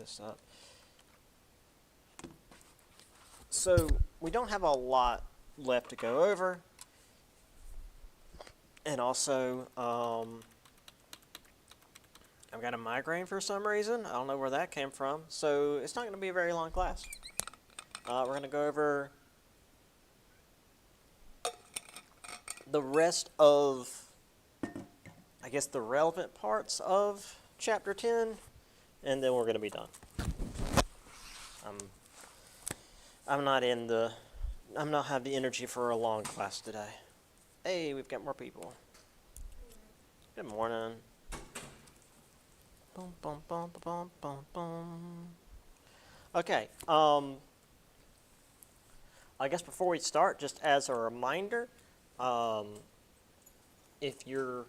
this up. So we don't have a lot left to go over. And also, I've got a migraine for some reason. I don't know where that came from. So it's not going to be a very long class. We're going to go over the rest of, I guess, the relevant parts of Chapter 10, and then we're going to be done. I'm not have the energy for a long class today. Hey, we've got more people. Good morning. Boom, boom, boom, boom, boom, boom. Okay. I guess before we start, just as a reminder, if you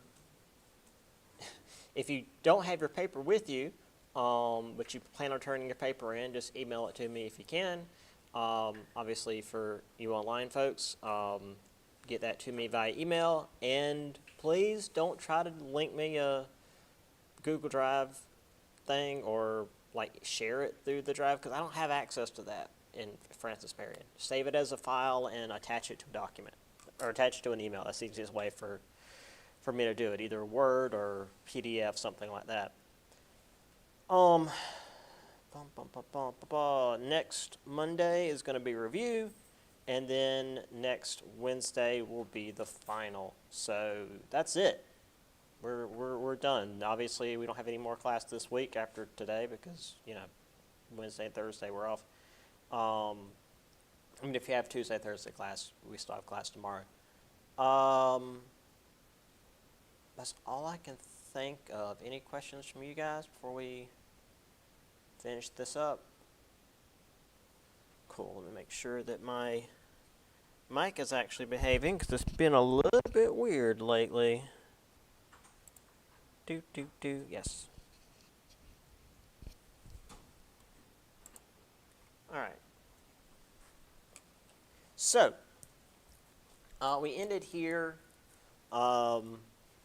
don't have your paper with you, but you plan on turning your paper in, just email it to me if you can. Obviously, for you online folks, get that to me via email. And please don't try to link me a Google Drive thing or like share it through the drive, because I don't have access to that in Francis Marion. Save it as a file and attach it to a document, or attach it to an email. That's the easiest way for me to do it, either Word or PDF, something like that. Next Monday is going to be review, and then next Wednesday will be the final. So that's it. We're done. Obviously, we don't have any more class this week after today because, Wednesday and Thursday we're off. If you have Tuesday, Thursday class, we still have class tomorrow. That's all I can think of. Any questions from you guys before we finish this up? Cool. Let me make sure that my mic is actually behaving, because it's been a little bit weird lately. Yes. All right. So, we ended here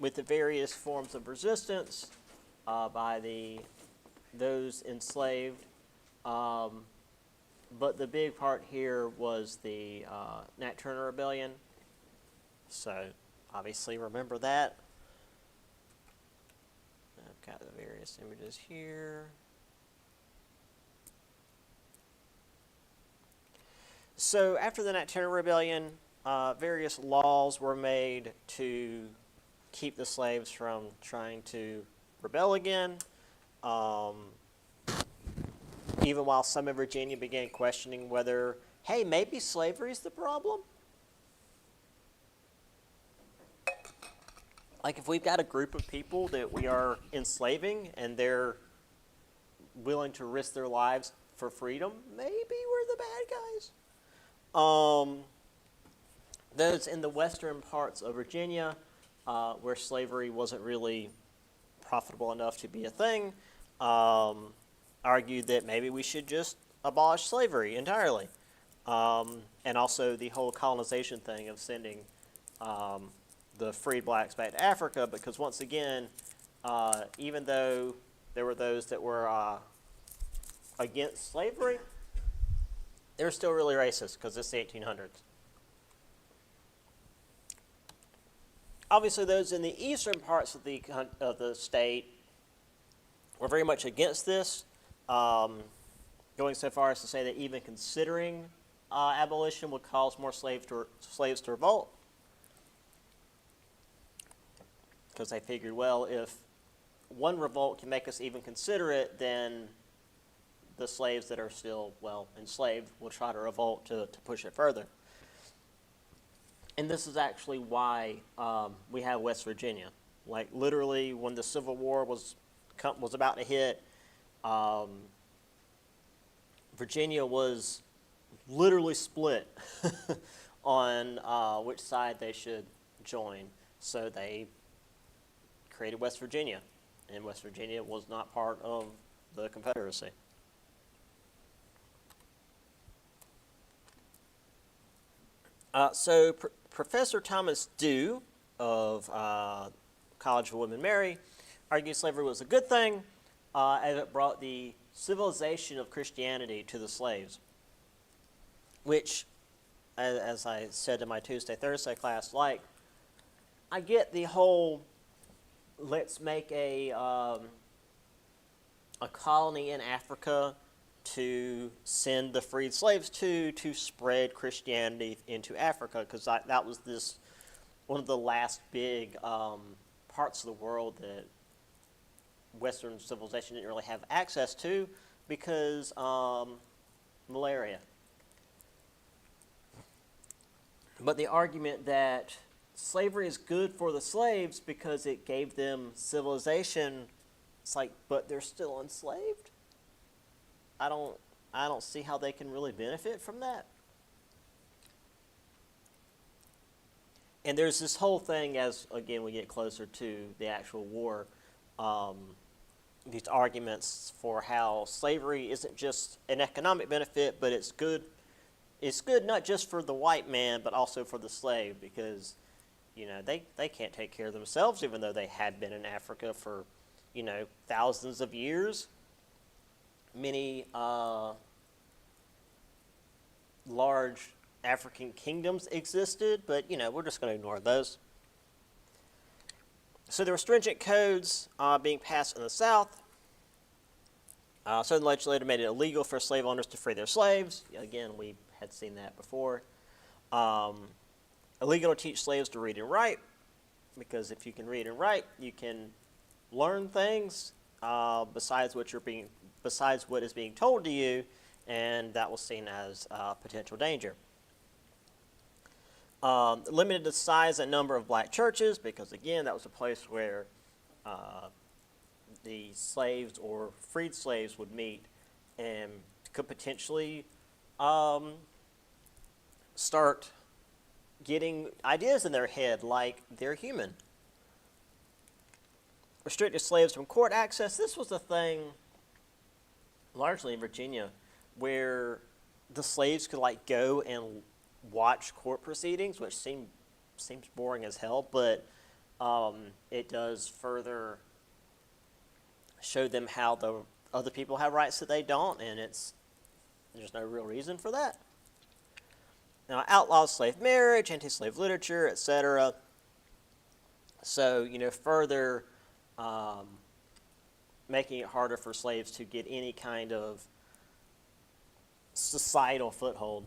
with the various forms of resistance by those enslaved. But the big part here was the Nat Turner Rebellion. So, obviously, remember that. I've got the various images here. So, after the Nat Turner Rebellion, various laws were made to keep the slaves from trying to rebel again. Even while some in Virginia began questioning whether, hey, maybe slavery is the problem. Like, if we've got a group of people that we are enslaving and they're willing to risk their lives for freedom, maybe we're the bad guys. Those in the western parts of Virginia, where slavery wasn't really profitable enough to be a thing, argued that maybe we should just abolish slavery entirely. And also the whole colonization thing of sending the freed blacks back to Africa, because once again, even though there were those that were against slavery, they're still really racist because it's the 1800s. Obviously, those in the eastern parts of the state were very much against this, going so far as to say that even considering abolition would cause more slaves to revolt, because they figured, well, if one revolt can make us even consider it, then the slaves that are still, enslaved will try to revolt to push it further. And this is actually why we have West Virginia. Like, literally, when the Civil War was about to hit, Virginia was literally split on which side they should join. So they created West Virginia, and West Virginia was not part of the Confederacy. So Professor Thomas Dew of College of William and Mary argued slavery was a good thing, as it brought the civilization of Christianity to the slaves, which, as I said in my Tuesday, Thursday class, like, I get the whole let's make a colony in Africa to send the freed slaves to spread Christianity into Africa, because that was one of the last big parts of the world that Western civilization didn't really have access to because malaria. But the argument that slavery is good for the slaves because it gave them civilization, it's like, but they're still enslaved? I don't see how they can really benefit from that. And there's this whole thing as, again, we get closer to the actual war, these arguments for how slavery isn't just an economic benefit, but it's good. It's good not just for the white man, but also for the slave, because, they can't take care of themselves, even though they had been in Africa for, thousands of years. Many large African kingdoms existed, but, we're just going to ignore those. So there were stringent codes being passed in the South. Southern legislature made it illegal for slave owners to free their slaves. Again, we had seen that before. Illegal to teach slaves to read and write, because if you can read and write, you can learn things besides what is being told to you, and that was seen as potential danger. Limited the size and number of black churches, because again, that was a place where the slaves or freed slaves would meet and could potentially start getting ideas in their head like they're human. Restricted slaves from court access. This was a thing largely in Virginia where the slaves could go and watch court proceedings, which seems boring as hell, but it does further show them how the other people have rights that they don't, and there's no real reason for that. Now, outlaws slave marriage, anti-slave literature, etc. So, further making it harder for slaves to get any kind of societal foothold.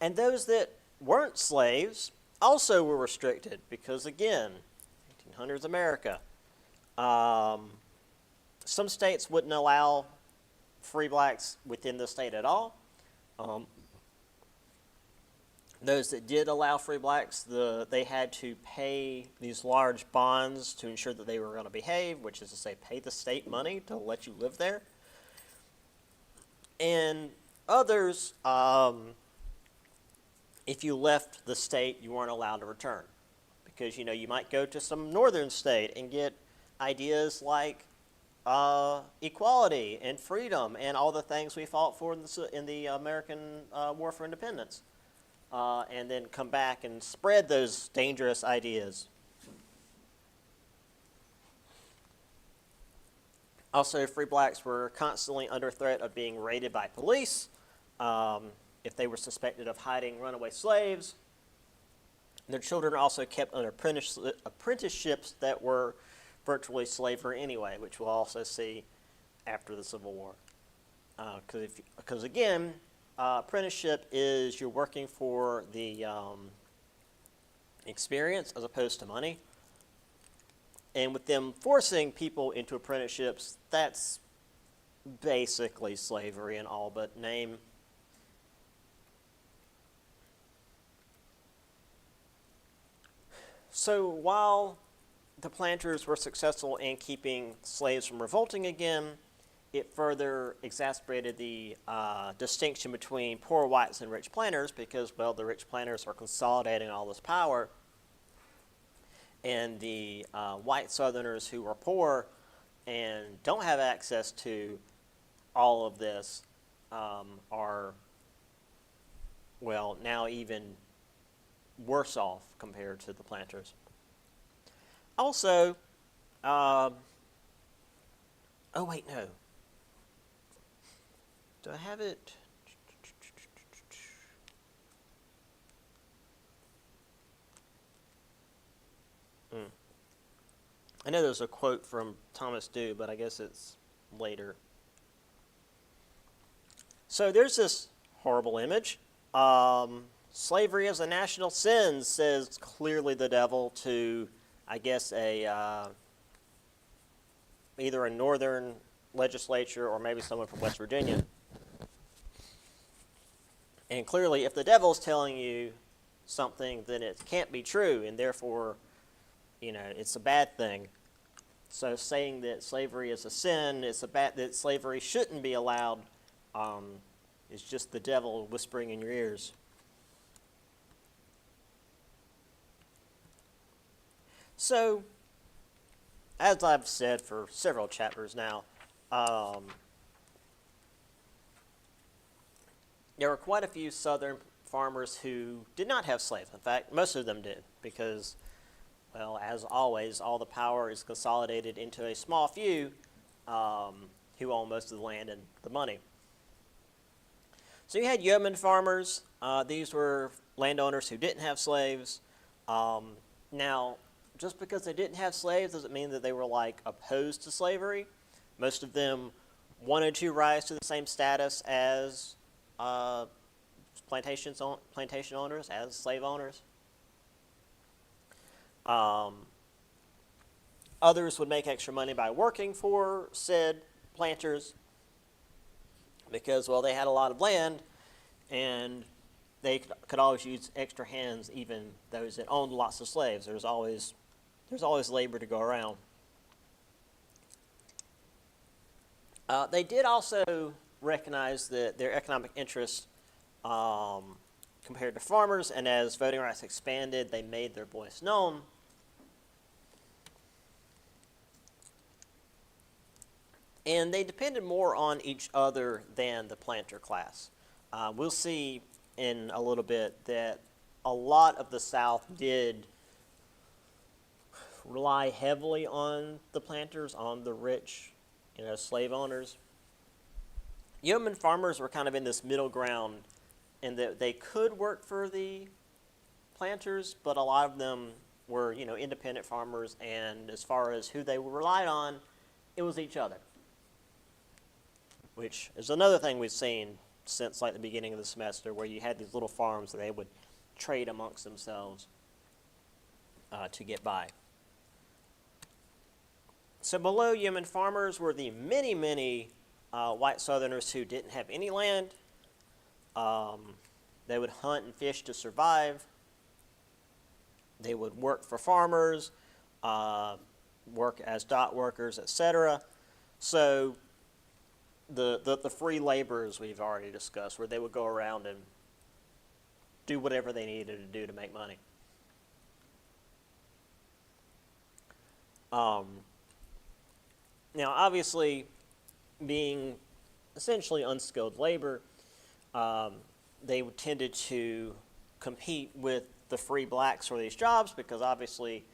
And those that weren't slaves also were restricted because, again, 1800s America. Some states wouldn't allow free blacks within the state at all. Those that did allow free blacks, they had to pay these large bonds to ensure that they were going to behave, which is to say pay the state money to let you live there. And others, if you left the state, you weren't allowed to return. Because, you might go to some northern state and get ideas like equality and freedom and all the things we fought for in the American War for Independence. And then come back and spread those dangerous ideas. Also, free blacks were constantly under threat of being raided by police if they were suspected of hiding runaway slaves. Their children are also kept under apprenticeships that were virtually slavery anyway, which we'll also see after the Civil War. Because again, apprenticeship is you're working for the experience as opposed to money. And with them forcing people into apprenticeships, that's basically slavery in all but name. So while the planters were successful in keeping slaves from revolting again, it further exacerbated the distinction between poor whites and rich planters because, well, the rich planters are consolidating all this power, and the white Southerners who are poor and don't have access to all of this are, well, now even worse off compared to the planters. Also, Oh, wait, no. Do I have it? I know there's a quote from Thomas Dew, but I guess it's later. So there's this horrible image. Slavery as a national sin, says clearly the devil to, I guess, either a northern legislature or maybe someone from West Virginia. And clearly, if the devil's telling you something, then it can't be true, and therefore, it's a bad thing. So saying that slavery is a sin, that slavery shouldn't be allowed, is just the devil whispering in your ears. So, as I've said for several chapters now, there were quite a few southern farmers who did not have slaves. In fact, most of them did, because, well, as always, all the power is consolidated into a small few who own most of the land and the money. So you had yeoman farmers. These were landowners who didn't have slaves. Now, just because they didn't have slaves doesn't mean that they were opposed to slavery. Most of them wanted to rise to the same status as plantation owners, as slave owners. Others would make extra money by working for said planters because, well, they had a lot of land and they could always use extra hands, even those that owned lots of slaves. There's always labor to go around. They did also recognize that their economic interests compared to farmers, and as voting rights expanded, they made their voice known. And they depended more on each other than the planter class. We'll see in a little bit that a lot of the South did rely heavily on the planters, on the rich, slave owners. Yeoman farmers were kind of in this middle ground in that they could work for the planters, but a lot of them were, independent farmers, and as far as who they relied on, it was each other. Which is another thing we've seen since the beginning of the semester, where you had these little farms that they would trade amongst themselves to get by. So below yeoman farmers were the many, many white Southerners who didn't have any land. They would hunt and fish to survive. They would work for farmers, work as dock workers, etc. So the free laborers we've already discussed, where they would go around and do whatever they needed to do to make money. Now, obviously, being essentially unskilled labor, they tended to compete with the free blacks for these jobs because obviously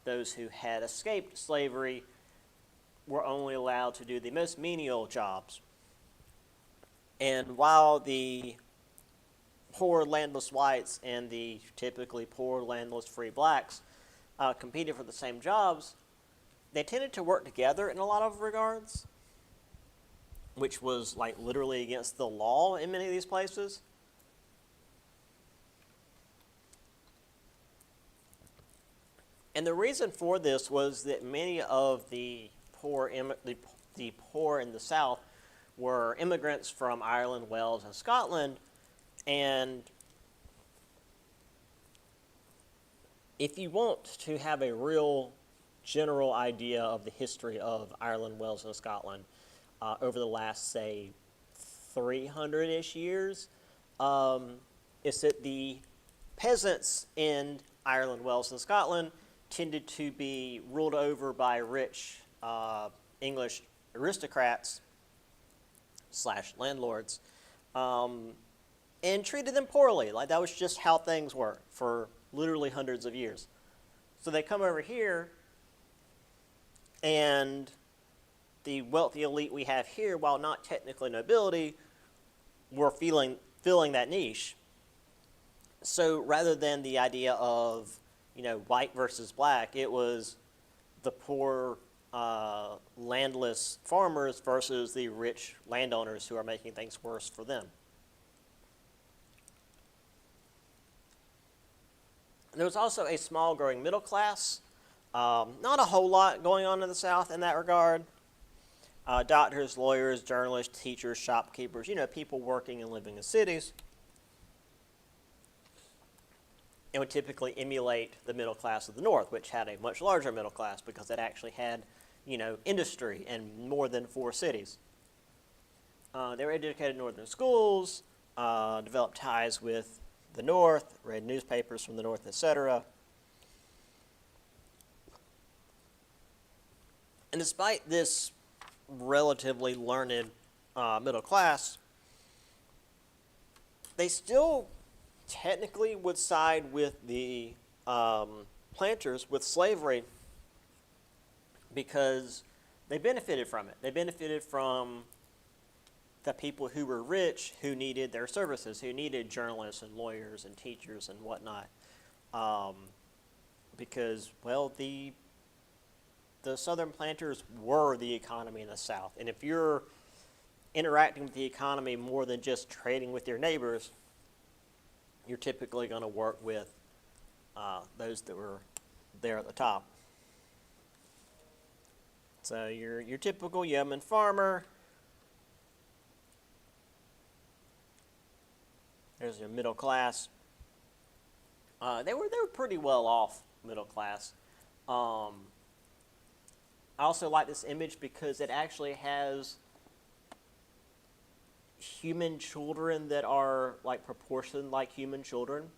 those who had escaped slavery were only allowed to do the most menial jobs. And while the poor landless whites and the typically poor landless free blacks competed for the same jobs, they tended to work together in a lot of regards, which was literally against the law in many of these places. And the reason for this was that many of the poor in the South were immigrants from Ireland, Wales, and Scotland, and if you want to have a real general idea of the history of Ireland, Wales, and Scotland over the last, say, 300-ish years, is that the peasants in Ireland, Wales, and Scotland tended to be ruled over by rich English aristocrats / landlords and treated them poorly. That was just how things were for literally hundreds of years. So they come over here And the wealthy elite we have here, while not technically nobility, were filling that niche. So rather than the idea of, white versus black, it was the poor, landless farmers versus the rich landowners who are making things worse for them. There was also a small growing middle class. Not a whole lot going on in the South in that regard. Doctors, lawyers, journalists, teachers, shopkeepers, people working and living in cities. It would typically emulate the middle class of the North, which had a much larger middle class because it actually had, industry in more than 4 cities. They were educated in northern schools, developed ties with the North, read newspapers from the North, etc. And despite this relatively learned middle class, they still technically would side with the planters with slavery because they benefited from it. They benefited from the people who were rich who needed their services, who needed journalists and lawyers and teachers and whatnot. Because, well, the Southern planters were the economy in the South. And if you're interacting with the economy more than just trading with your neighbors, you're typically going to work with those that were there at the top. So your typical yeoman farmer. There's your middle class. They were pretty well off middle class. I also like this image because it actually has human children that are like proportioned like human children.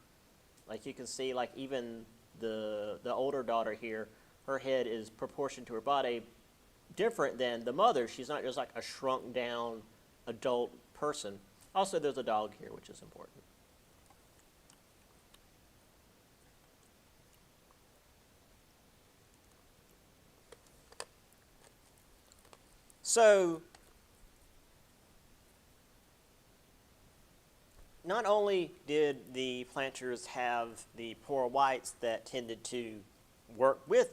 Like you can see, like even the older daughter here, her head is proportioned to her body, different than the mother. She's not just like a shrunk down adult person. Also, there's a dog here, which is important. So, not only did the planters have the poor whites that tended to work with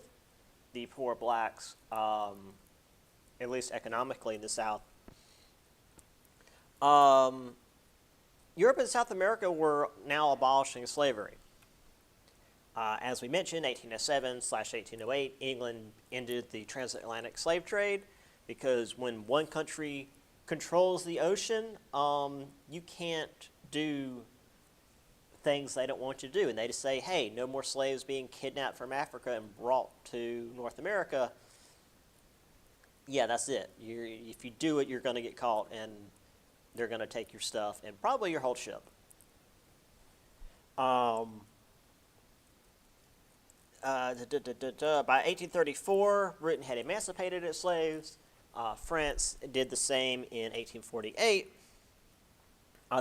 the poor blacks, at least economically in the South, Europe and South America were now abolishing slavery. As we mentioned, 1807/1808, England ended the transatlantic slave trade because when one country controls the ocean, you can't do things they don't want you to do. And they just say, hey, no more slaves being kidnapped from Africa and brought to North America. Yeah, that's it. If you do it, you're going to get caught and they're going to take your stuff and probably your whole ship. By 1834, Britain had emancipated its slaves. France did the same in 1848.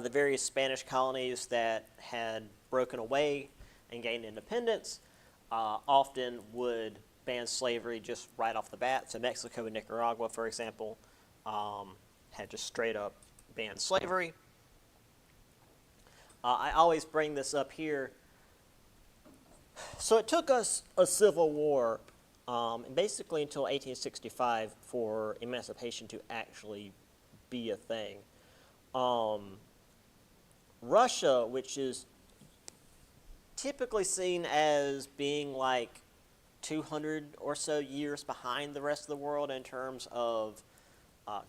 The various Spanish colonies that had broken away and gained independence often would ban slavery just right off the bat. So Mexico and Nicaragua, for example, had just straight up banned slavery. I always bring this up here. So it took us a civil war, basically until 1865 for emancipation to actually be a thing. Russia, which is typically seen as being like 200 or so years behind the rest of the world in terms of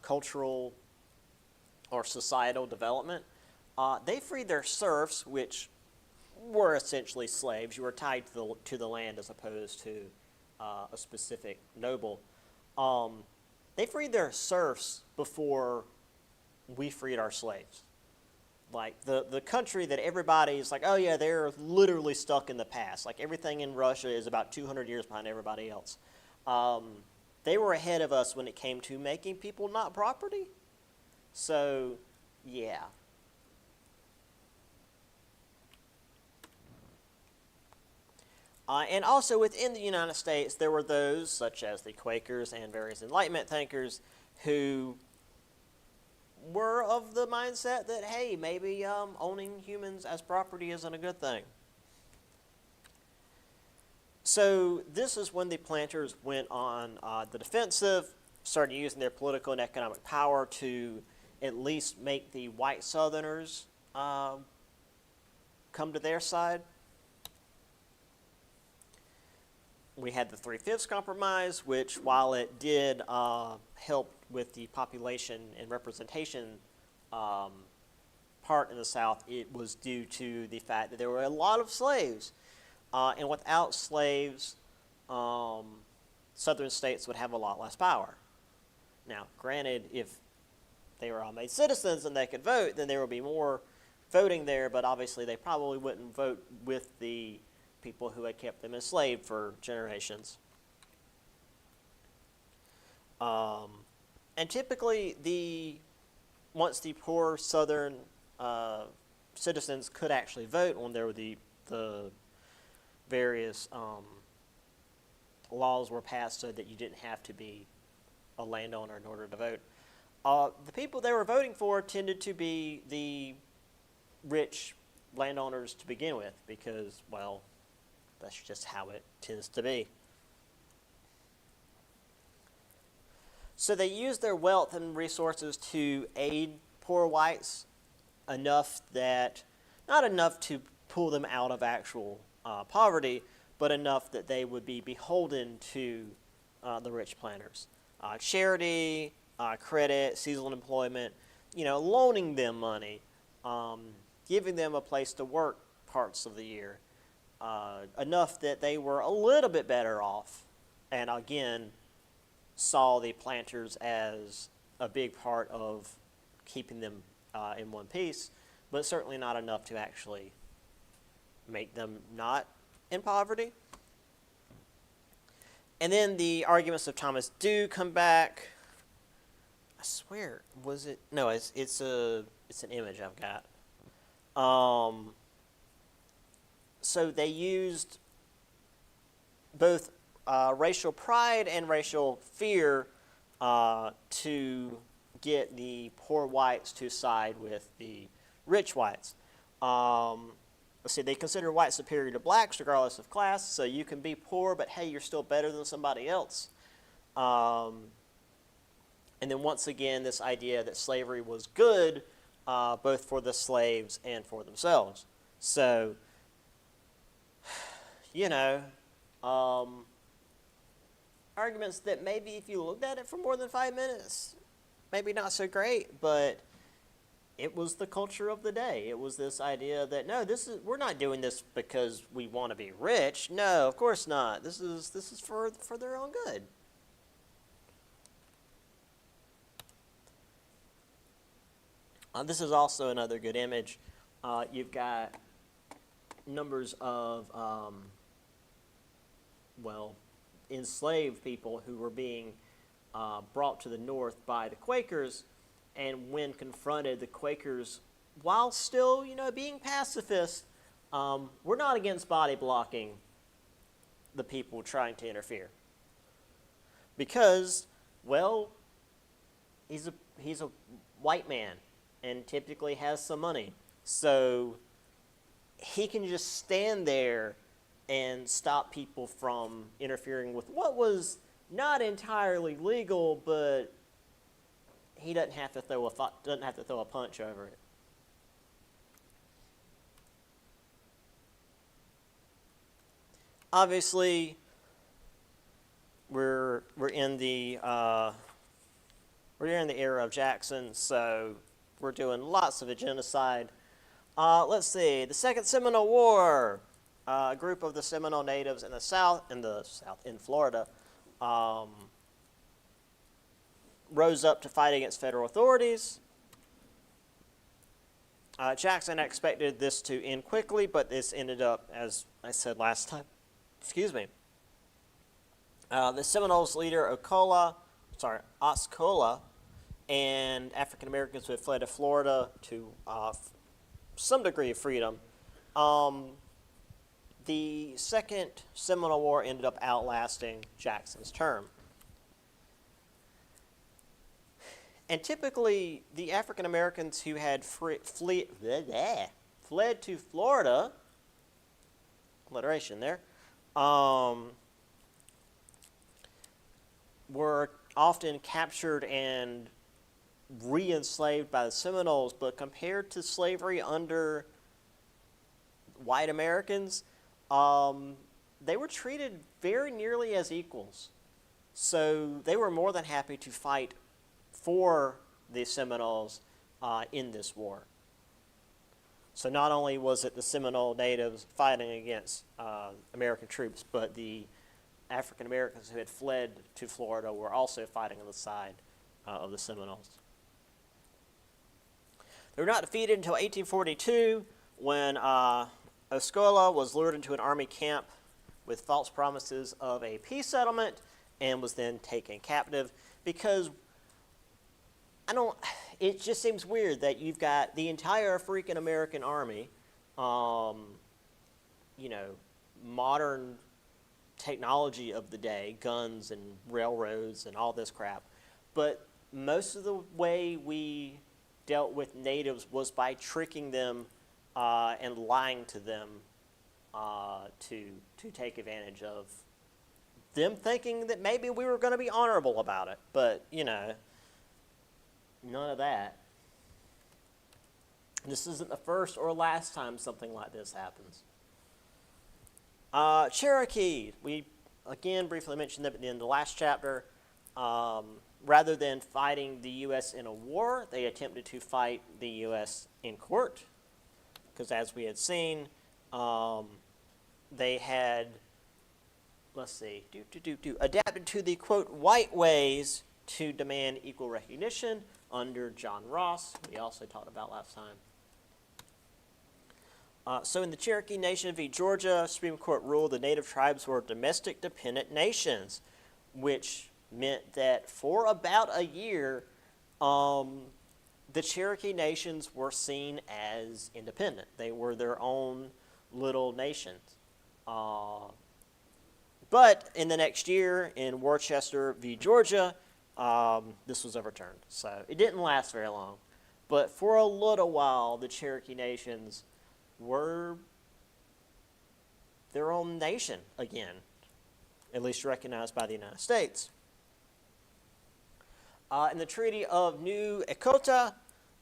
cultural or societal development, they freed their serfs, which were essentially slaves. You were tied to the land as opposed to a specific noble. They freed their serfs before we freed our slaves. Like the country that everybody's like, oh yeah, they're literally stuck in the past. Like everything in Russia is about 200 years behind everybody else. They were ahead of us when it came to making people not property. So, yeah. And also within the United States, there were those, such as the Quakers and various Enlightenment thinkers, who were of the mindset that, hey, maybe owning humans as property isn't a good thing. So this is when the planters went on the defensive, started using their political and economic power to at least make the white Southerners come to their side. We had the Three-Fifths Compromise, which, while it did help with the population and representation part in the South, it was due to the fact that there were a lot of slaves. And without slaves, Southern states would have a lot less power. Now, granted, if they were all made citizens and they could vote, then there would be more voting there, but obviously they probably wouldn't vote with the people who had kept them enslaved for generations. And typically, once the poor Southern citizens could actually vote, when there were the various laws were passed so that you didn't have to be a landowner in order to vote. The people they were voting for tended to be the rich landowners to begin with because, well, that's just how it tends to be. So they used their wealth and resources to aid poor whites enough that, not enough to pull them out of actual poverty, but enough that they would be beholden to the rich planters. Charity, credit, seasonal employment, loaning them money, giving them a place to work parts of the year, enough that they were a little bit better off, and again, saw the planters as a big part of keeping them in one piece, but certainly not enough to actually make them not in poverty. And then the arguments of Thomas do come back. I swear, was it? No, it's an image I've got. So they used both racial pride and racial fear to get the poor whites to side with the rich whites. Let's see, they consider whites superior to blacks regardless of class, so you can be poor, but hey, you're still better than somebody else. And then once again, this idea that slavery was good, both for the slaves and for themselves. So, arguments that maybe if you looked at it for more than 5 minutes, maybe not so great, but it was the culture of the day. It was this idea that, no, we're not doing this because we want to be rich. No, of course not. This is for their own good. This is also another good image. You've got numbers of, enslaved people who were being brought to the North by the Quakers, and when confronted, the Quakers, while still, being pacifist, were not against body blocking the people trying to interfere. Because, he's a white man and typically has some money. So he can just stand there and stop people from interfering with what was not entirely legal, but he doesn't have to throw a punch over it. Obviously, we're in the era of Jackson, so we're doing lots of a genocide. Let's see, the Second Seminole War. A group of the Seminole natives in Florida, rose up to fight against federal authorities. Jackson expected this to end quickly, but this ended up, as I said last time, the Seminoles leader Osceola, and African Americans who had fled to Florida to some degree of freedom, the Second Seminole War ended up outlasting Jackson's term. And typically, the African Americans who had fled to Florida, alliteration there, were often captured and re-enslaved by the Seminoles, but compared to slavery under white Americans, they were treated very nearly as equals. So they were more than happy to fight for the Seminoles in this war. So not only was it the Seminole natives fighting against American troops, but the African Americans who had fled to Florida were also fighting on the side of the Seminoles. They were not defeated until 1842, when Osceola was lured into an army camp with false promises of a peace settlement and was then taken captive, because it just seems weird that you've got the entire African American army, modern technology of the day, guns and railroads and all this crap, but most of the way we dealt with natives was by tricking them and lying to them to take advantage of them, thinking that maybe we were going to be honorable about it. But, none of that. This isn't the first or last time something like this happens. Cherokee, we again briefly mentioned them in the last chapter. Rather than fighting the U.S. in a war, they attempted to fight the U.S. in court, because as we had seen, they had, adapted to the, quote, white ways to demand equal recognition under John Ross, we also talked about last time. So in the Cherokee Nation v. Georgia, Supreme Court ruled the native tribes were domestic dependent nations, which meant that for about a year, the Cherokee nations were seen as independent. They were their own little nations. But in the next year, in Worcester v. Georgia, this was overturned. So it didn't last very long. But for a little while, the Cherokee nations were their own nation again, at least recognized by the United States. In the Treaty of New Echota,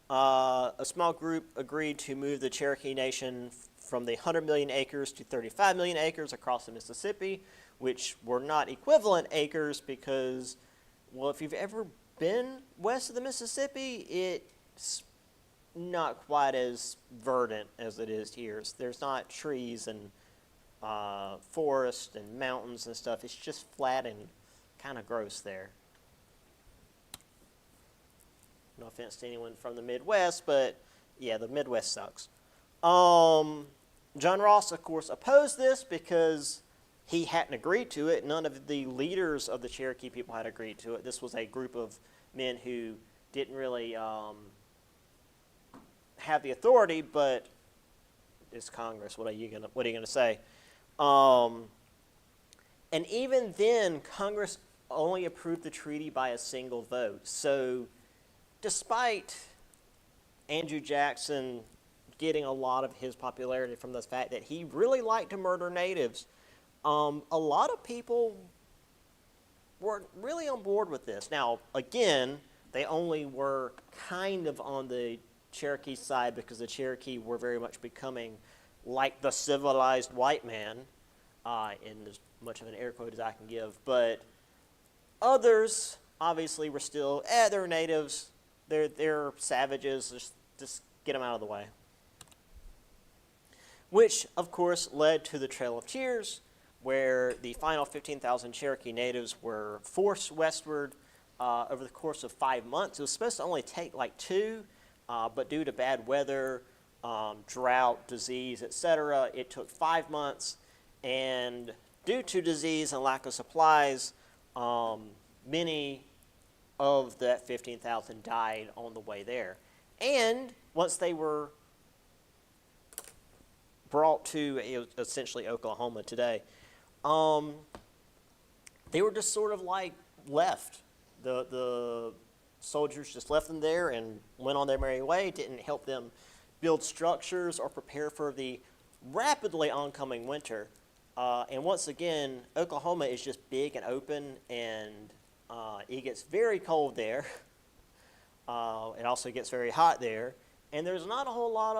a small group agreed to move the Cherokee Nation from the 100 million acres to 35 million acres across the Mississippi, which were not equivalent acres because, well, if you've ever been west of the Mississippi, it's not quite as verdant as it is here. There's not trees and forest and mountains and stuff. It's just flat and kind of gross there. No offense to anyone from the Midwest, but yeah, the Midwest sucks. John Ross, of course, opposed this because he hadn't agreed to it. None of the leaders of the Cherokee people had agreed to it. This was a group of men who didn't really have the authority, but it's Congress. What are you gonna say? And even then, Congress only approved the treaty by a single vote. So, despite Andrew Jackson getting a lot of his popularity from the fact that he really liked to murder natives, a lot of people weren't really on board with this. Now, again, they only were kind of on the Cherokee side because the Cherokee were very much becoming like the civilized white man, in as much of an air quote as I can give. But others, obviously, were still, they're natives, they're savages, just get them out of the way. Which, of course, led to the Trail of Tears, where the final 15,000 Cherokee natives were forced westward over the course of 5 months. It was supposed to only take like 2, but due to bad weather, drought, disease, etc., it took 5 months. And due to disease and lack of supplies, many of that 15,000 died on the way there. And once they were brought to essentially Oklahoma today, they were just sort of like left. The soldiers just left them there and went on their merry way. Didn't help them build structures or prepare for the rapidly oncoming winter. And once again, Oklahoma is just big and open, and it gets very cold there. It also gets very hot there, and there's not a whole lot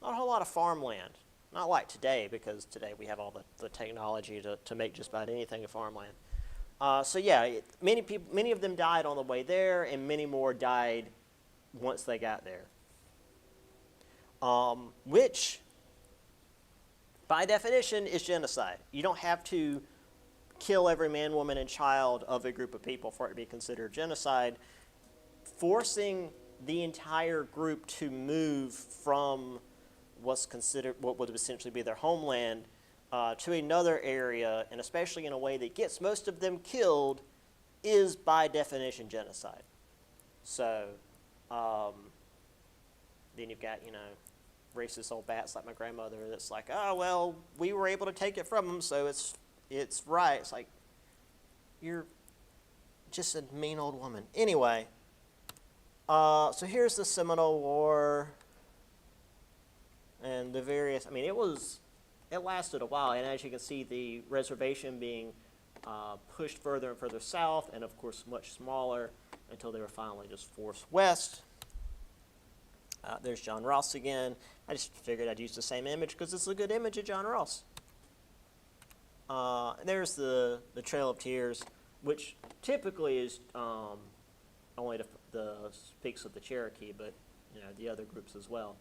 of farmland. Not like today, because today we have all the technology to make just about anything a farmland. So yeah, many of them died on the way there, and many more died once they got there. Which, by definition, is genocide. You don't have to kill every man, woman, and child of a group of people for it to be considered genocide. Forcing the entire group to move from what would essentially be their homeland to another area, and especially in a way that gets most of them killed, is by definition genocide. So then you've got, racist old bats like my grandmother that's like, oh, well, we were able to take it from them, so it's right. It's like, you're just a mean old woman. Anyway, so here's the Seminole War and the various, it lasted a while, and as you can see, the reservation being pushed further and further south, and of course much smaller, until they were finally just forced west. There's John Ross again. I just figured I'd use the same image because it's a good image of John Ross. There's the Trail of Tears, which typically is only the peaks of the Cherokee, but the other groups as well,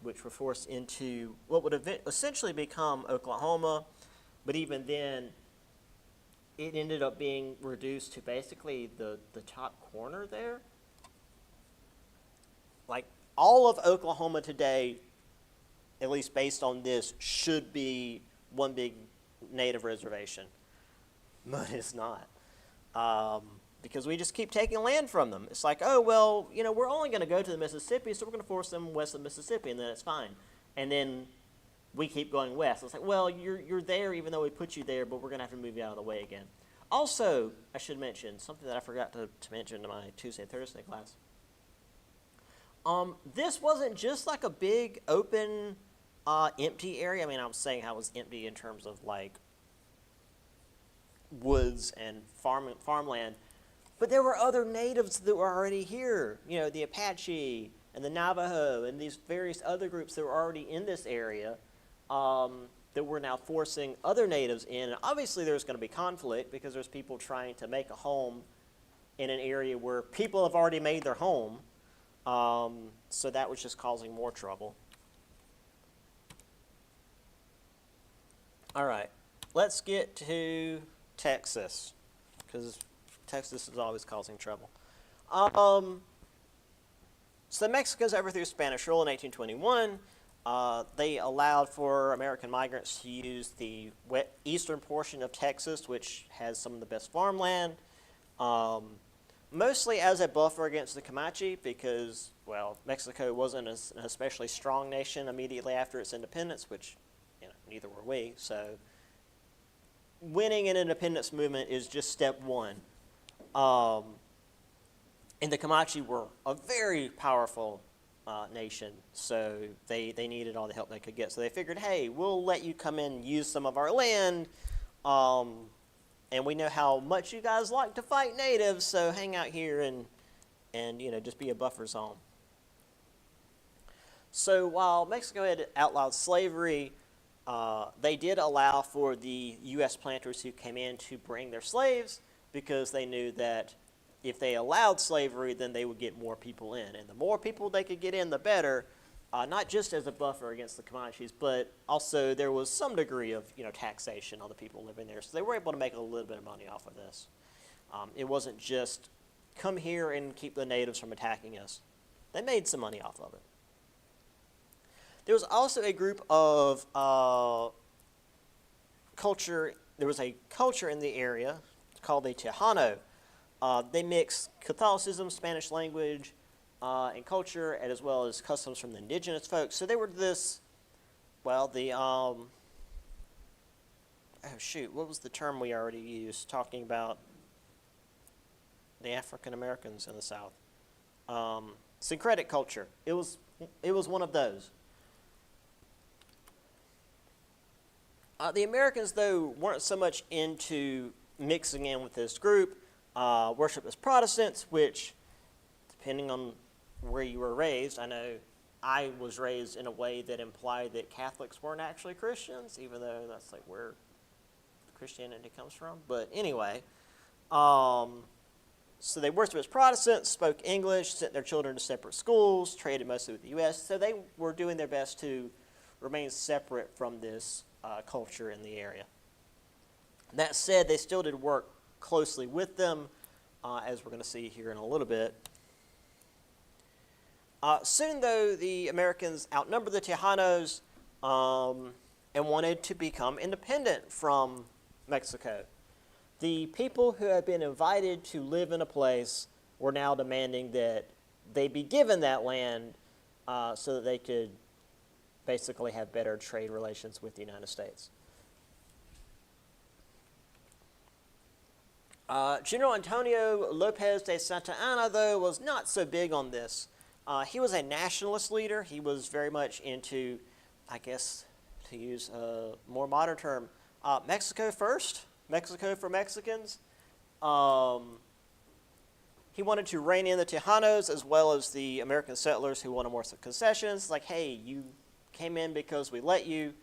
which were forced into what would essentially become Oklahoma, but even then, it ended up being reduced to basically the top corner there. Like, all of Oklahoma today, at least based on this, should be one big native reservation. But it's not. Because we just keep taking land from them. It's like, oh, well, we're only going to go to the Mississippi, so we're going to force them west of Mississippi, and then it's fine. And then we keep going west. It's like, well, you're there even though we put you there, but we're going to have to move you out of the way again. Also, I should mention, something that I forgot to mention in my Tuesday and Thursday class. This wasn't just like a big, open, empty area. I was saying how it was empty in terms of like woods and farmland. But there were other natives that were already here. The Apache and the Navajo and these various other groups that were already in this area that were now forcing other natives in. And obviously there's going to be conflict because there's people trying to make a home in an area where people have already made their home. So that was just causing more trouble. All right, let's get to Texas, because Texas is always causing trouble. So the Mexicans overthrew Spanish rule in 1821. They allowed for American migrants to use the eastern portion of Texas, which has some of the best farmland. Mostly as a buffer against the Comanche because, well, Mexico wasn't an especially strong nation immediately after its independence, which, neither were we. So winning an independence movement is just step one. And the Comanche were a very powerful nation, so they needed all the help they could get. So they figured, hey, we'll let you come in and use some of our land, and we know how much you guys like to fight natives, so hang out here and just be a buffer zone. So while Mexico had outlawed slavery, they did allow for the U.S. planters who came in to bring their slaves because they knew that if they allowed slavery, then they would get more people in. And the more people they could get in, the better, not just as a buffer against the Comanches, but also there was some degree of taxation on the people living there. So they were able to make a little bit of money off of this. It wasn't just come here and keep the natives from attacking us. They made some money off of it. There was also a group of culture. There was a culture in the area called the Tejano. They mixed Catholicism, Spanish language, and culture, and as well as customs from the indigenous folks. So they were this, well, oh shoot, what was the term we already used talking about the African Americans in the South? Syncretic culture. It was one of those. The Americans, though, weren't so much into mixing in with this group. Worship as Protestants, which, depending on where you were raised, I know I was raised in a way that implied that Catholics weren't actually Christians, even though that's like where Christianity comes from. But anyway, so they worshiped as Protestants, spoke English, sent their children to separate schools, traded mostly with the U.S. So they were doing their best to remain separate from this culture in the area. That said, they still did work closely with them, as we're going to see here in a little bit. Soon, though, the Americans outnumbered the Tejanos and wanted to become independent from Mexico. The people who had been invited to live in a place were now demanding that they be given that land so that they could basically have better trade relations with the United States. General Antonio Lopez de Santa Anna, though, was not so big on this. He was a nationalist leader. He was very much into, I guess, to use a more modern term, Mexico first, Mexico for Mexicans. He wanted to rein in the Tejanos as well as the American settlers who wanted more concessions. Like, hey, you came in because we let you.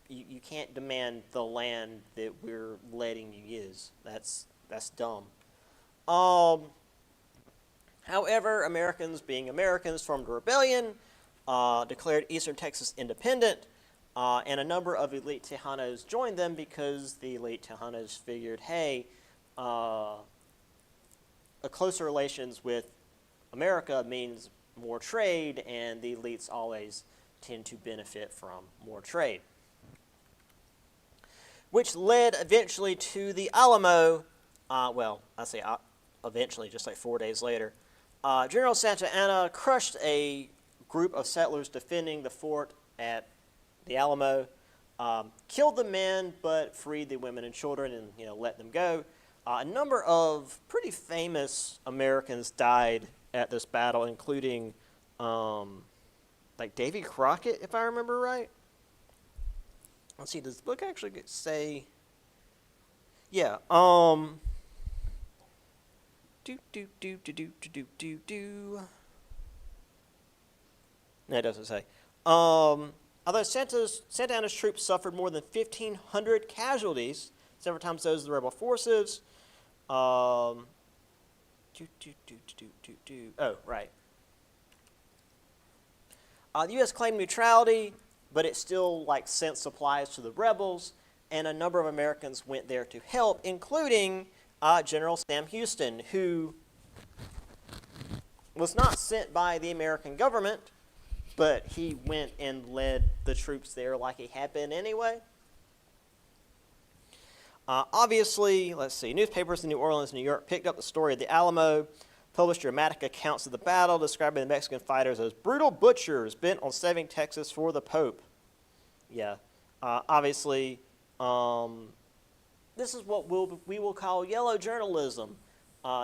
You can't demand the land that we're letting you use. That's dumb. However, Americans, being Americans, formed a rebellion, declared Eastern Texas independent, and a number of elite Tejanos joined them because the elite Tejanos figured, hey, a closer relations with America means more trade, and the elites always tend to benefit from more trade. Which led eventually to the Alamo, well, I say eventually, just like 4 days later. General Santa Anna crushed a group of settlers defending the fort at the Alamo, killed the men, but freed the women and children and let them go. A number of pretty famous Americans died at this battle, including like Davy Crockett, if I remember right. Let's see, does the book actually say? Yeah. No, it doesn't say. Although Santa Anna's troops suffered more than 1,500 casualties, several times those of the rebel forces. Oh, right. The U.S. claimed neutrality, but it still sent supplies to the rebels, and a number of Americans went there to help, including General Sam Houston, who was not sent by the American government, but he went and led the troops there like he had been anyway. Obviously, let's see, newspapers in New Orleans, New York picked up the story of the Alamo, published dramatic accounts of the battle, describing the Mexican fighters as brutal butchers bent on saving Texas for the Pope. Yeah, obviously, this is what we will call yellow journalism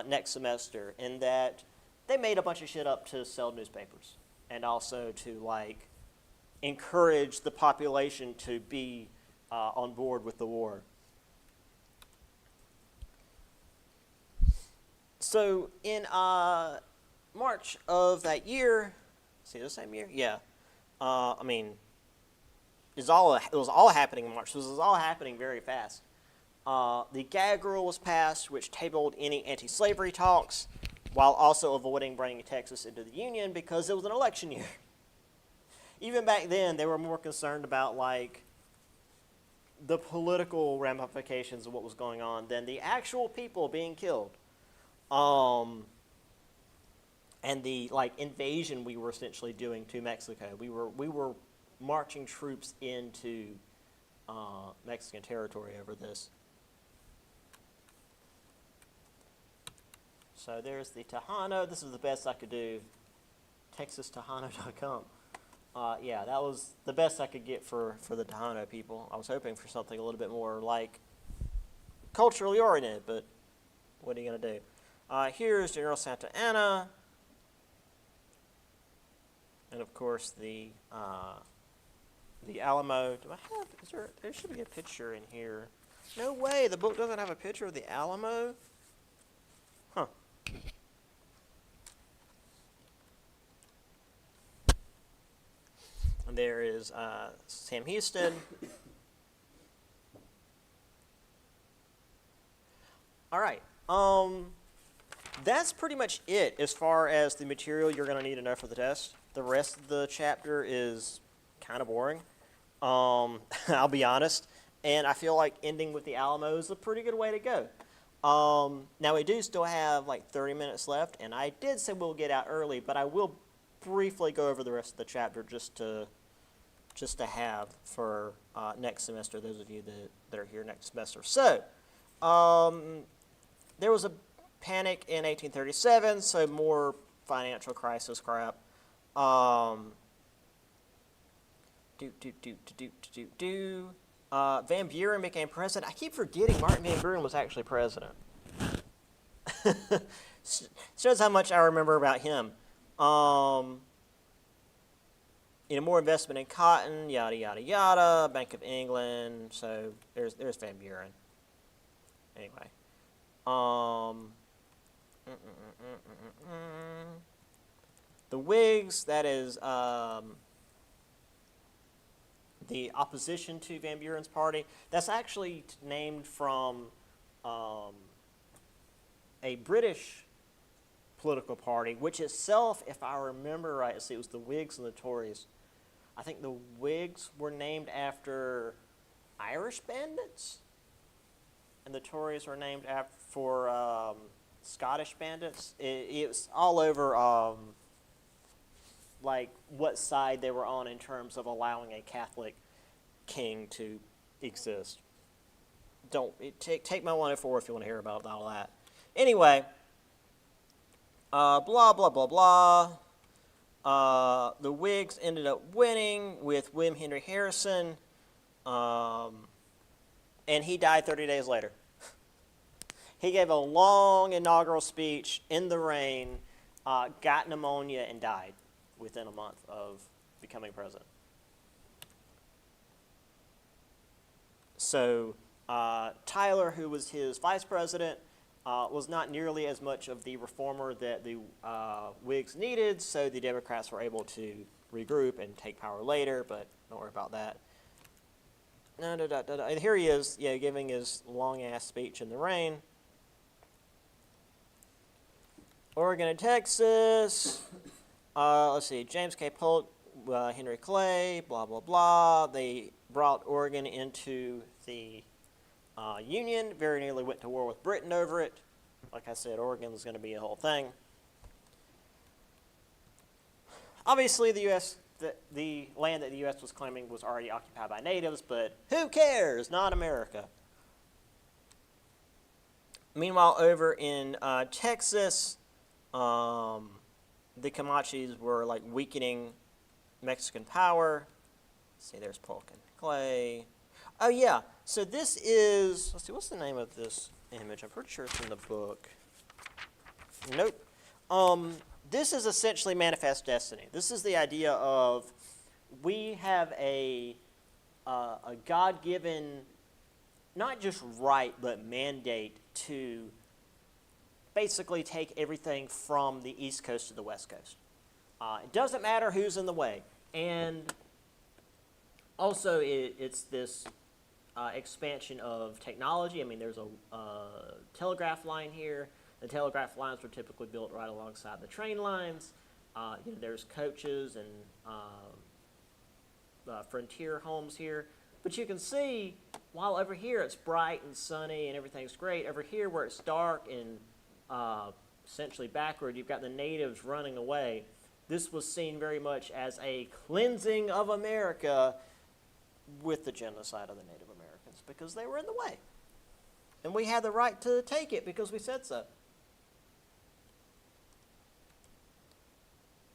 next semester, in that they made a bunch of shit up to sell newspapers and also to encourage the population to be on board with the war. So in March of that year, see the same year? Yeah. I mean, it was all happening in March. This was all happening very fast. The gag rule was passed, which tabled any anti-slavery talks, while also avoiding bringing Texas into the Union because it was an election year. Even back then, they were more concerned about the political ramifications of what was going on than the actual people being killed. And the invasion we were essentially doing to Mexico. We were marching troops into Mexican territory over this. So there's the Tejano. This is the best I could do. TexasTejano.com. Yeah, that was the best I could get for the Tejano people. I was hoping for something a little bit more like culturally oriented, but what are you going to do? Here's General Santa Anna. And of course the Alamo. Do I have, there should be a picture in here. No way, the book doesn't have a picture of the Alamo? Huh. And there is Sam Houston. All right. That's pretty much it as far as the material you're going to need to know for the test. The rest of the chapter is kind of boring. I'll be honest. And I feel like ending with the Alamo is a pretty good way to go. Now, we do still have like 30 minutes left, and I did say we'll get out early, but I will briefly go over the rest of the chapter just to have for next semester, those of you that are here next semester. So, there was a panic in 1837, so more financial crisis crap. Van Buren became president. I keep forgetting Martin Van Buren was actually president. Shows how much I remember about him. More investment in cotton, yada, yada, yada, Bank of England. So there's Van Buren. Anyway. The Whigs, that is the opposition to Van Buren's party. That's actually named from a British political party, which itself, if I remember right, it was the Whigs and the Tories. I think the Whigs were named after Irish bandits, and the Tories were named for Scottish bandits. It was all over like what side they were on in terms of allowing a Catholic king to exist. Take my 104 if you want to hear about all that. Anyway, blah, blah, blah, blah. The Whigs ended up winning with William Henry Harrison, and he died 30 days later. He gave a long inaugural speech in the rain, got pneumonia, and died within a month of becoming president. So Tyler, who was his vice president, was not nearly as much of the reformer that the Whigs needed, so the Democrats were able to regroup and take power later, but don't worry about that. And here he is, giving his long-ass speech in the rain. Oregon and Texas. Let's see, James K. Polk, Henry Clay, blah, blah, blah. They brought Oregon into the Union, very nearly went to war with Britain over it. Like I said, Oregon was going to be a whole thing. Obviously, the land that the U.S. was claiming was already occupied by natives, but who cares? Not America. Meanwhile, over in Texas, the Comanches were like weakening Mexican power. Let's see, there's Polk and Clay. Oh yeah, so this is, let's see, what's the name of this image? I'm pretty sure it's in the book. Nope. This is essentially Manifest Destiny. This is the idea of we have a God-given, not just right, but mandate to basically take everything from the East Coast to the West Coast. It doesn't matter who's in the way. And also it's this expansion of technology. I mean, there's a telegraph line here. The telegraph lines were typically built right alongside the train lines. There's coaches and frontier homes here. But you can see, while over here it's bright and sunny and everything's great, over here where it's dark and essentially backward, you've got the natives running away. This was seen very much as a cleansing of America with the genocide of the Native Americans because they were in the way. And we had the right to take it because we said so.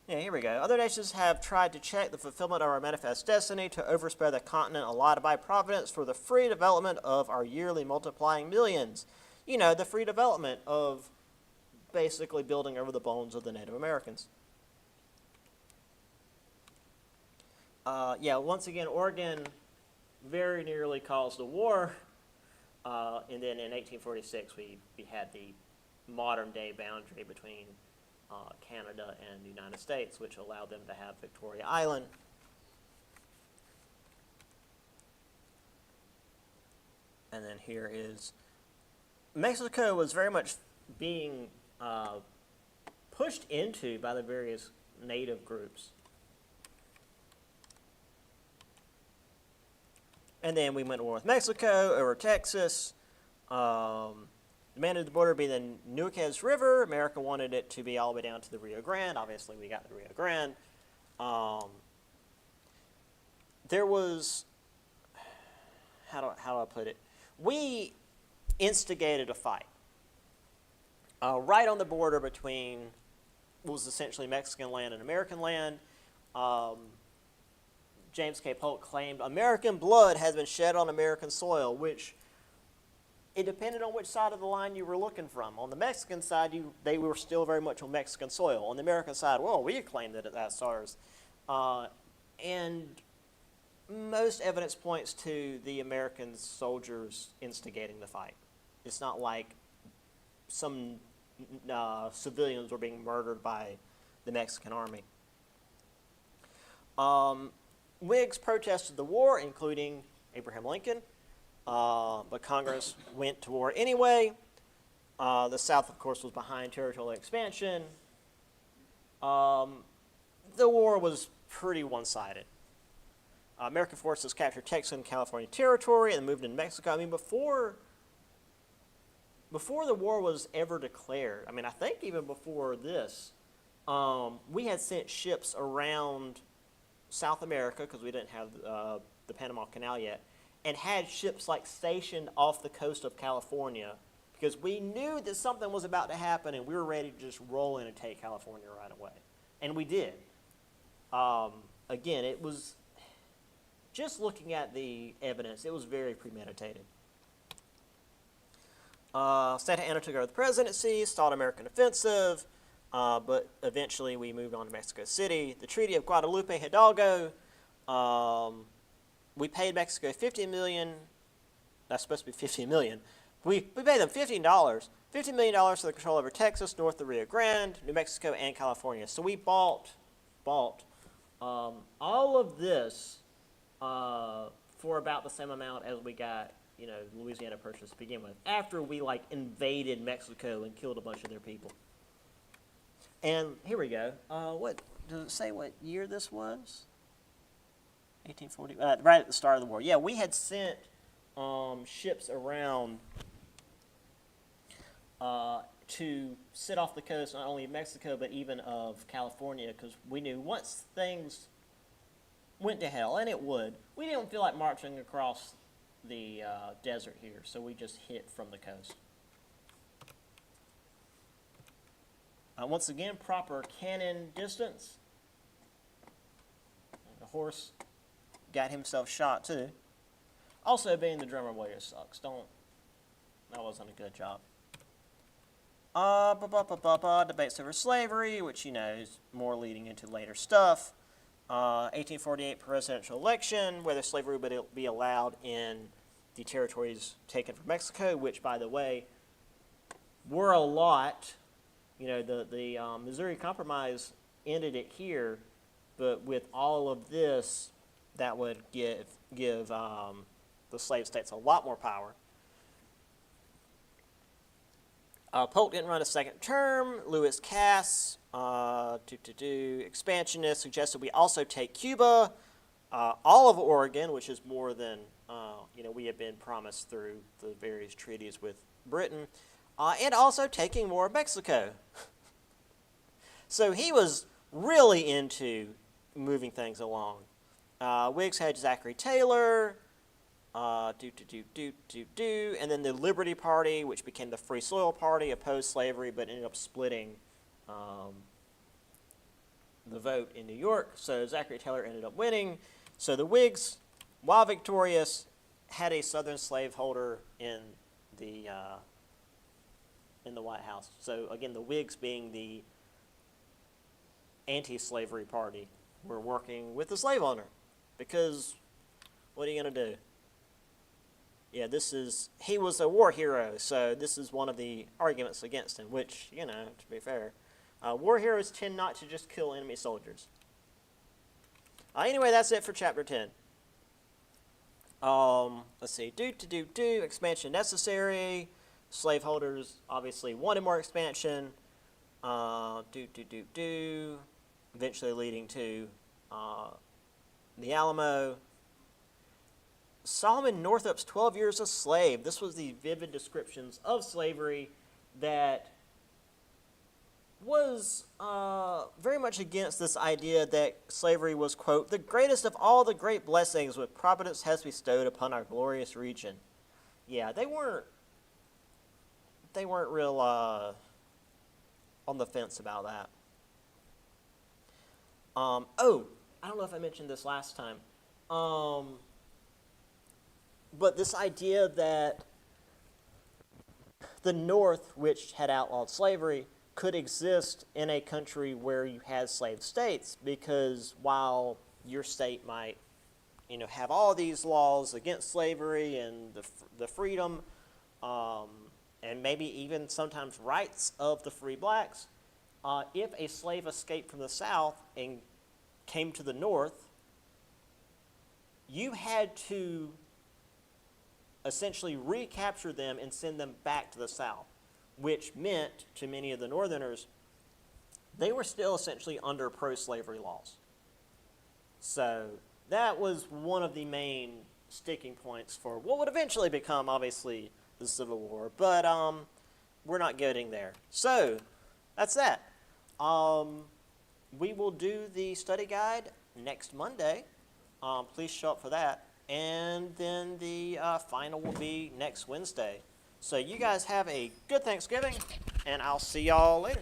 Yeah, here we go. Other nations have tried to check the fulfillment of our manifest destiny to overspread the continent allotted by Providence for the free development of our yearly multiplying millions. You know, the free development of basically building over the bones of the Native Americans. Yeah, once again, Oregon very nearly caused a war, and then in 1846 we had the modern-day boundary between Canada and the United States, which allowed them to have Victoria Island. And then here is Mexico was very much being pushed into by the various native groups. And then we went to war with Mexico over Texas. Demanded the border be the Nueces River. America wanted it to be all the way down to the Rio Grande. Obviously, we got the Rio Grande. There was, how do I put it? We instigated a fight right on the border between what was essentially Mexican land and American land. James K. Polk claimed American blood has been shed on American soil, which it depended on which side of the line you were looking from. On the Mexican side, they were still very much on Mexican soil. On the American side, well, we claimed that that's ours. And most evidence points to the American soldiers instigating the fight. It's not like some civilians were being murdered by the Mexican army. Whigs protested the war, including Abraham Lincoln. But Congress went to war anyway. The South, of course, was behind territorial expansion. The war was pretty one-sided. American forces captured Texas and California territory and moved into Mexico. I mean, before the war was ever declared, I mean, I think even before this, we had sent ships around South America, because we didn't have the Panama Canal yet, and had ships like stationed off the coast of California because we knew that something was about to happen and we were ready to just roll in and take California right away. And we did. Again, it was, just looking at the evidence, it was very premeditated. Santa Anna took over the presidency, stalled American offensive, but eventually we moved on to Mexico City. The Treaty of Guadalupe Hidalgo, we paid Mexico $50 million. That's supposed to be $15 million. We paid them $15 million for the control over Texas, north of the Rio Grande, New Mexico, and California. So we bought all of this for about the same amount as we got, Louisiana Purchase to begin with, after we invaded Mexico and killed a bunch of their people. And here we go. What does it say? What year this was? 1840. Right at the start of the war. Yeah, we had sent ships around to sit off the coast, not only of Mexico but even of California, because we knew once things went to hell, and it would, we didn't feel like marching across the desert here, so we just hit from the coast. Once again, proper cannon distance. The horse got himself shot too. Also, being the drummer warrior sucks. That wasn't a good job. Debates over slavery, which is more leading into later stuff. 1848 presidential election, whether slavery would be allowed in the territories taken from Mexico, which, by the way, were a lot. The Missouri Compromise ended it here, but with all of this, that would give the slave states a lot more power. Polk didn't run a second term. Lewis Cass, expansionist, suggested we also take Cuba, all of Oregon, which is more than we had been promised through the various treaties with Britain, and also taking more of Mexico. So he was really into moving things along. Whigs had Zachary Taylor, and then the Liberty Party, which became the Free Soil Party, opposed slavery, but ended up splitting the vote in New York, so Zachary Taylor ended up winning. So the Whigs, while victorious, had a Southern slaveholder in the White House. So again, the Whigs being the anti-slavery party were working with the slave owner, because what are you going to do? Yeah, he was a war hero, so this is one of the arguments against him, which, to be fair, war heroes tend not to just kill enemy soldiers. Anyway, that's it for Chapter 10. Let's see, expansion necessary. Slaveholders obviously wanted more expansion. Eventually leading to the Alamo. Solomon Northup's 12 Years a Slave. This was the vivid descriptions of slavery that was very much against this idea that slavery was, quote, the greatest of all the great blessings which Providence has bestowed upon our glorious region. Yeah, they weren't real on the fence about that. I don't know if I mentioned this last time. But this idea that the North, which had outlawed slavery, could exist in a country where you had slave states, because while your state might, have all these laws against slavery and the freedom, and maybe even sometimes rights of the free blacks, if a slave escaped from the South and came to the North, you had to essentially recapture them and send them back to the South, which meant to many of the Northerners, they were still essentially under pro-slavery laws. So that was one of the main sticking points for what would eventually become, obviously, the Civil War. But we're not getting there. So that's that. We will do the study guide next Monday. Please show up for that. And then the final will be next Wednesday. So you guys have a good Thanksgiving, and I'll see y'all later.